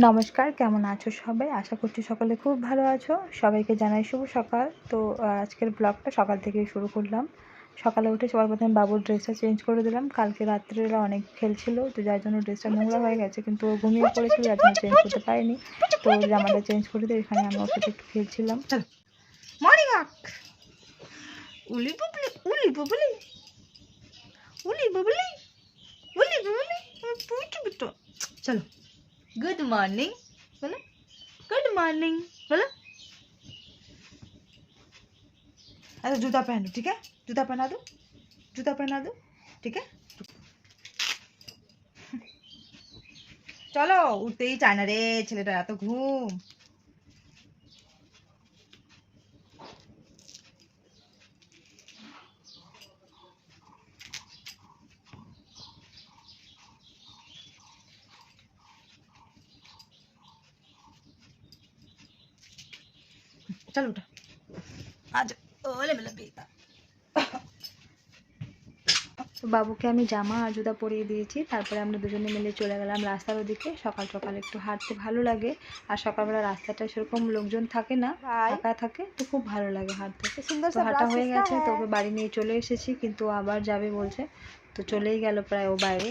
নমস্কার, কেমন আছো সবাই? আশা করছি সকলে খুব ভালো আছো। সবাইকে জানাই শুভ সকাল। তো আজকের ব্লগটা সকাল থেকেই শুরু করলাম। সকালে উঠে সবার প্রথমে বাবুর ড্রেসটা চেঞ্জ করে দিলাম। কালকে রাত্রেবেলা অনেক খেলছিল, তো যার জন্য ড্রেসটা নোংরা হয়ে গেছে, কিন্তু ও ঘুমিয়ে পড়েছিল, যার জন্য চেঞ্জ করতে পারিনি। তো ওর জামাটা চেঞ্জ করে দিয়ে এখানে আমি ওর সাথে একটু খেলছিলাম। Morning walk. উলি বুবলি উলি বুবলি উলি বুবলি উলি বুবলি পুচু বিটু। চলো গুড মর্নিং বলো, गुड मॉर्निंग बोलो। अरे जूता पहनो, ठीक है? जूता पहना दो, ठीक है? चलो उठते ही चाय ना रे ছেলেটা এত ঘুম। चल उठा आज ओले मेला बेटा। তো বাবুকে আমি জামা আর জুতা পরিয়ে দিয়েছি। তারপরে আমরা দুজনে মিলে চলে গেলাম রাস্তার ওদিকে। সকাল সকাল একটু হাঁটতে ভালো লাগে, আর সকালবেলা রাস্তাটা সেরকম লোকজন থাকে না, ফাঁকা থাকে, তো খুব ভালো লাগে হাঁটতে। তো হাঁটা হয়ে গেছে, তো ওকে বাড়ি নিয়ে চলে এসেছি, কিন্তু আবার যাবে বলছে, তো চলেই গেল প্রায় ও বাইরে।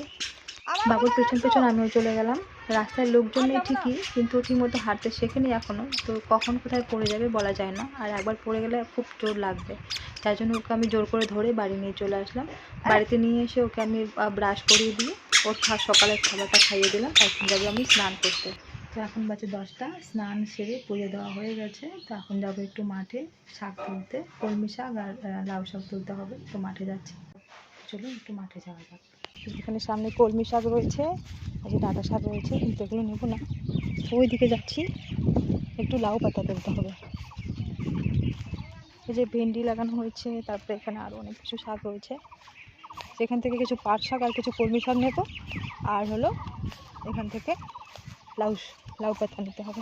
বাবুর পেছন পেছন আমিও চলে গেলাম। রাস্তায় লোকজন নেই ঠিকই, কিন্তু ও ঠিকমতো হাঁটতে শেখেনি এখনও, তো কখন কোথায় পড়ে যাবে বলা যায় না, আর একবার পড়ে গেলে খুব জোর লাগবে। তার জন্য ওকে আমি জোর করে ধরে বাড়ি নিয়ে চলে আসলাম। বাড়িতে নিয়ে এসে ওকে আমি ব্রাশ করিয়ে দিয়ে ওর সকালের খাবারটা খাইয়ে দিলাম। এখন যাবো আমি স্নান করতে। তো এখন বাজে 10টা, স্নান সেরে পুজো দেওয়া হয়ে গেছে। তো এখন যাবো একটু মাঠে শাক তুলতে, কলমি শাক আর লাউ শাক তুলতে হবে, তো মাঠে যাচ্ছি। চলুন একটু মাঠে যাওয়া যাক। এখানে সামনে কলমি শাক রয়েছে, আর যে ডাঁটা শাক রয়েছে, কিন্তু এগুলো নেবো না, ওই দিকে যাচ্ছি, একটু লাউ পাতা তুলতে হবে। এই যে ভেন্ডি লাগানো হয়েছে, তারপরে এখানে আরও অনেক কিছু শাক রয়েছে। সেখান থেকে কিছু পাট শাক আর কিছু কলমি শাক নেব, আর হলো এখান থেকে লাউ পাতা নিতে হবে।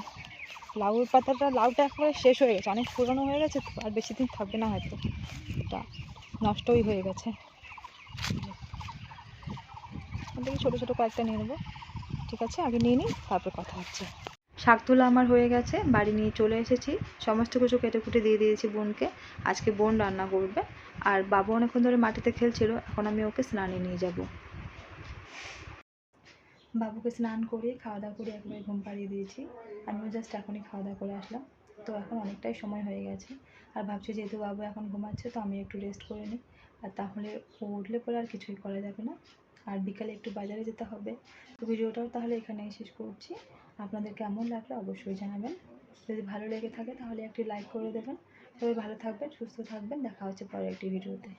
লাউটা একেবারে শেষ হয়ে গেছে, অনেক পুরনো হয়ে গেছে, তো আর বেশি দিন থাকবে না, হয়তো এটা নষ্টই হয়ে গেছে। থেকে ছোটো ছোটো কয়েকটা নিয়ে নেবো। ঠিক আছে, আগে নিয়ে নিই, তারপর কথা হচ্ছে। শাক তোলা আমার হয়ে গেছে, বাড়ি নিয়ে চলে এসেছি। সমস্ত কিছু কেটে কুটে দিয়ে দিয়েছি বোনকে। আজকে বোন রান্না করবে, আর বাবু অনেকক্ষণ ধরে মাটিতে খেলছিল, এখন আমি ওকে স্নানে নিয়ে যাব। বাবুকে স্নান করে খাওয়া দাওয়া করে একবারে ঘুম পাড়িয়ে দিয়েছি। আমিও জাস্ট এখনই খাওয়া দাওয়া করে আসলাম। তো এখন অনেকটাই সময় হয়ে গেছে, আর ভাবছি যেহেতু বাবু এখন ঘুমাচ্ছে, তো আমি একটু রেস্ট করে নিই, আর তাহলে ও উঠলে পরে আর কিছুই করা যাবে না। আর বিকালে একটু বাজারে যেতে হবে। তো ভিডিওটাও তাহলে এখানেই শেষ করছি। আপনাদের কেমন লাগলো অবশ্যই জানাবেন। যদি ভালো লেগে থাকে তাহলে একটি লাইক করে দেবেন। সবাই ভালো থাকবেন, সুস্থ থাকবেন, দেখা হচ্ছে পরে একটি ভিডিওতে।